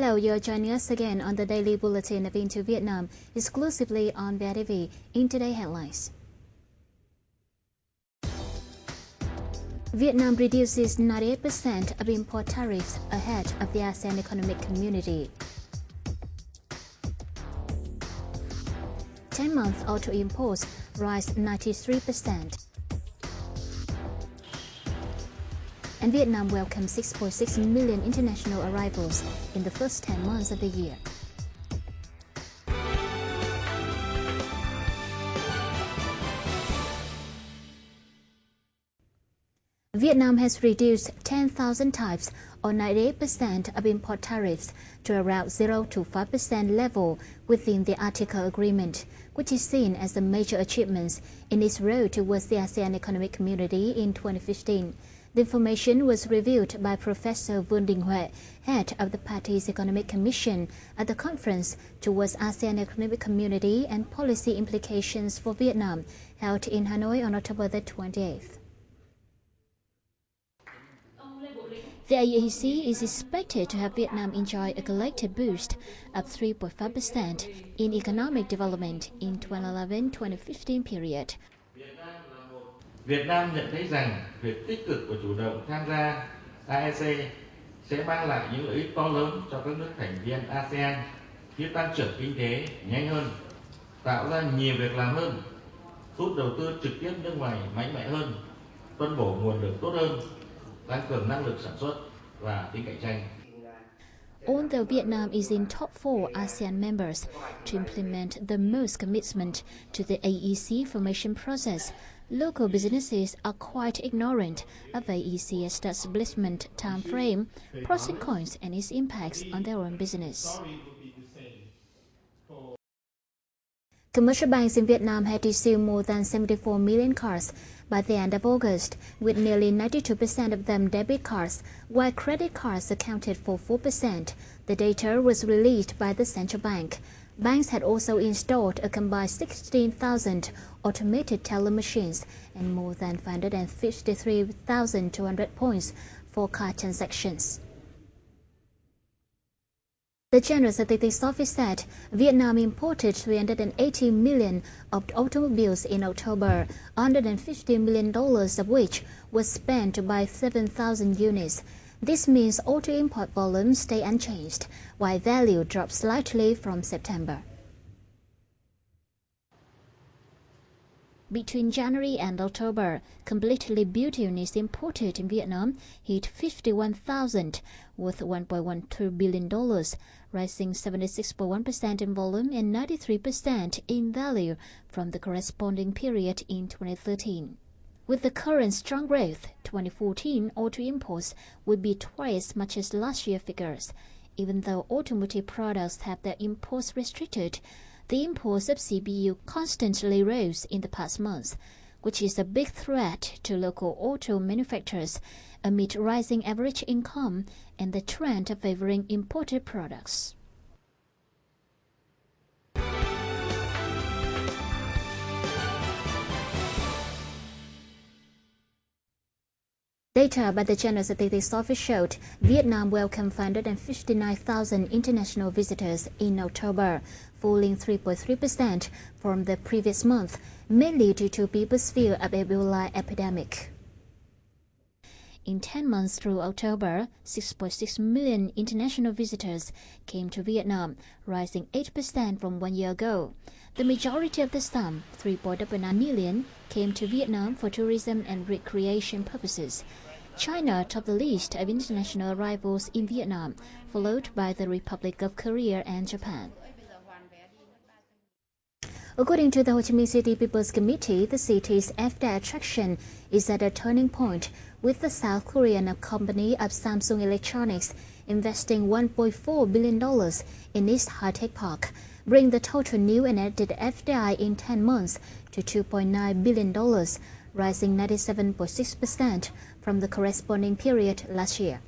Hello, you're joining us again on the Daily Bulletin of Into Vietnam, exclusively on VITV. In today's headlines, Vietnam reduces 98% of import tariffs ahead of the ASEAN Economic Community. 10-month auto imports rise 93%. And Vietnam welcomes 6.6 million international arrivals in the first 10 months of the year. Vietnam has reduced 10,000 types or 98% of import tariffs to around 0 to 5% level within the Article Agreement, which is seen as a major achievement in its road towards the ASEAN Economic Community in 2015. The information was revealed by Professor Vương Đình Huệ, head of the party's Economic Commission, at the conference towards ASEAN Economic Community and Policy Implications for Vietnam, held in Hanoi on October the 28th. The AEC is expected to have Vietnam enjoy a collective boost of 3.5% in economic development in 2011-2015 period. Việt Nam nhận thấy rằng việc tích cực và chủ động tham gia AEC sẽ mang lại những lợi ích to lớn cho các nước thành viên ASEAN, giúp tăng trưởng kinh tế nhanh hơn, tạo ra nhiều việc làm hơn, thu hút đầu tư trực tiếp nước ngoài mạnh mẽ hơn, phân bổ nguồn lực tốt hơn, tăng cường năng lực sản xuất và tính cạnh tranh. Although Vietnam is in top 4 ASEAN members to implement the most commitment to the AEC formation process, local businesses are quite ignorant of AEC establishment time frame, pros and cons, and its impacts on their own business. Commercial banks in Vietnam had issued more than 74 million cards by the end of August, with nearly 92% of them debit cards, while credit cards accounted for 4%. The data was released by the central bank. Banks had also installed a combined 16,000 automated teller machines and more than 553,200 points for card transactions. The General Statistics Office said Vietnam imported 380 million of automobiles in October, $150 million of which was spent to buy 7,000 units. This means auto import volumes stay unchanged, while value dropped slightly from September. Between January and October, completely built units imported in Vietnam hit 51,000, worth $1.12 billion, rising 76.1% in volume and 93% in value from the corresponding period in 2013. With the current strong growth, 2014 auto imports would be twice as much as last year's figures. Even though automotive products have their imports restricted, the imports of CPU constantly rose in the past months, which is a big threat to local auto manufacturers amid rising average income and the trend of favoring imported products. Data by the General Statistics Office showed Vietnam welcomed 559,000 international visitors in October, falling 3.3% from the previous month, mainly due to people's fear of Ebola epidemic. In 10 months through October, 6.6 million international visitors came to Vietnam, rising 8% from 1 year ago. The majority of the sum, 3.9 million, came to Vietnam for tourism and recreation purposes. China topped the list of international arrivals in Vietnam, followed by the Republic of Korea and Japan. According to the Ho Chi Minh City People's Committee, the city's FDI attraction is at a turning point, with the South Korean company of Samsung Electronics investing $1.4 billion in its high-tech park, bringing the total new and added FDI in 10 months to $2.9 billion, rising 97.6% from the corresponding period last year.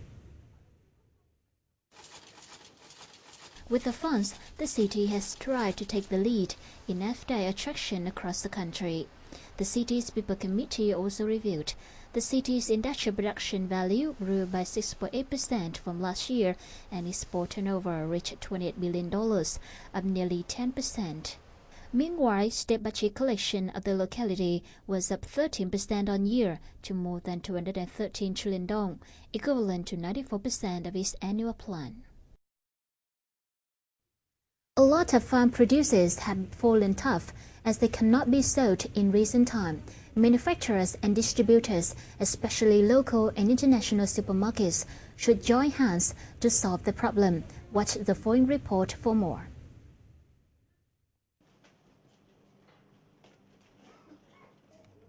With the funds, the city has tried to take the lead in FDI attraction across the country. The city's People Committee also revealed The city's industrial production value grew by 6.8% from last year, and export turnover reached $28 billion, up nearly 10%. Meanwhile, state budget collection of the locality was up 13% on year to more than 213 trillion dong, equivalent to 94% of its annual plan. A lot of farm producers have fallen tough as they cannot be sold in recent time. Manufacturers and distributors, especially local and international supermarkets, should join hands to solve the problem. Watch the following report for more.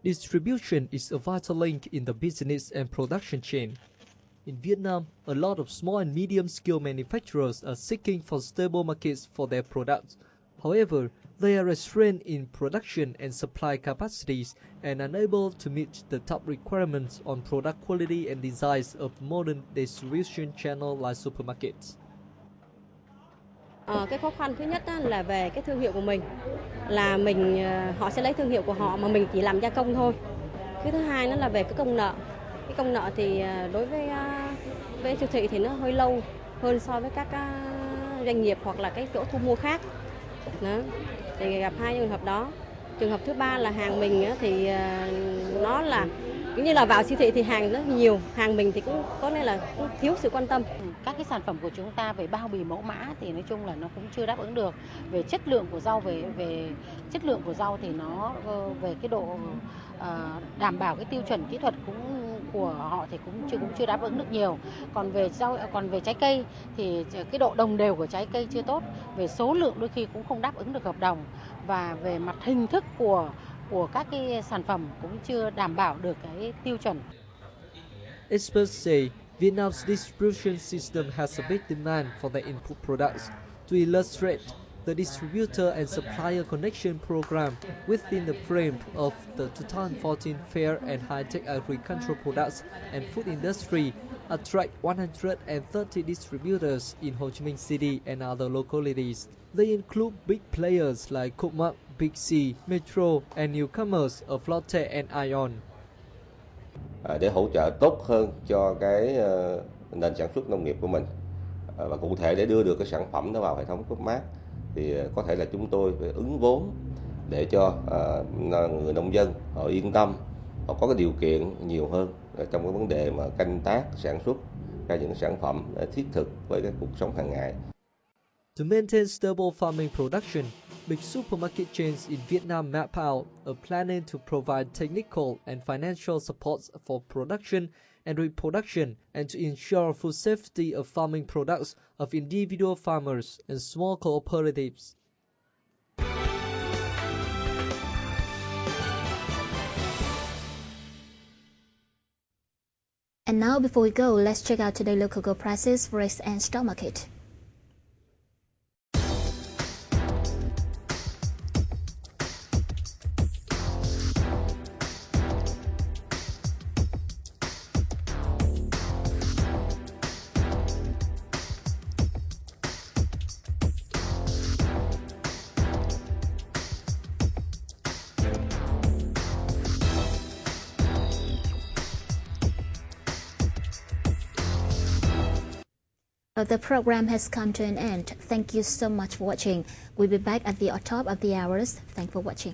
Distribution is a vital link in the business and production chain. In Vietnam, a lot of small and medium-scale manufacturers are seeking for stable markets for their products. However, they are restrained in production and supply capacities and unable to meet the top requirements on product quality and designs of modern distribution channel like supermarkets. Cái khó khăn thứ nhất là về cái thương hiệu của mình, là họ sẽ lấy thương hiệu của họ mà mình chỉ làm gia công thôi. Cái thứ hai nữa là về cái công nợ. Cái công nợ thì đối với siêu thị thì nó hơi lâu hơn so với các doanh nghiệp hoặc là cái chỗ thu mua khác. Đó. Thì gặp hai trường hợp đó. Trường hợp thứ ba là hàng mình thì nó là cũng như là vào siêu thị thì hàng rất nhiều, hàng mình thì cũng có nên là cũng thiếu sự quan tâm. Các cái sản phẩm của chúng ta về bao bì mẫu mã thì nói chung là nó cũng chưa đáp ứng được. Về chất lượng của rau, về chất lượng của rau thì nó về cái độ đảm bảo cái tiêu chuẩn kỹ thuật của họ thì cũng chưa đáp ứng được nhiều. Còn về trái cây thì cái độ đồng đều của trái cây chưa tốt, về số lượng đôi khi cũng không đáp ứng được hợp đồng, và về mặt hình thức của các cái sản phẩm cũng chưa đảm bảo được cái tiêu chuẩn. Experts say Vietnam's distribution system has a big demand for their input products. To illustrate, the distributor and supplier connection program within the frame of the 2014 Fair and High-Tech Agricultural Products and Food Industry attract 130 distributors in Ho Chi Minh City and other localities. They include big players like Coopmart, Big C, Metro, and newcomers of Lotte and Ion. Để hỗ trợ tốt hơn cho cái nền sản xuất nông nghiệp của mình, và cụ thể để đưa được cái sản phẩm đó vào hệ thống Coopmart thì có thể là chúng tôi phải ứng vốn để cho người nông dân họ yên tâm, họ có cái điều kiện nhiều hơn trong cái vấn đề mà canh tác sản xuất ra những sản phẩm thiết thực với cái cuộc sống hàng ngày. To maintain stable farming production, big supermarket chains in Vietnam map out a planning to provide technical and financial support for production and reproduction and to ensure food safety of farming products of individual farmers and small cooperatives. And now, before we go, let's check out today's local gold prices, forex and stock market. The program has come to an end. Thank you so much for watching. We'll be back at the top of the hours. Thanks for watching.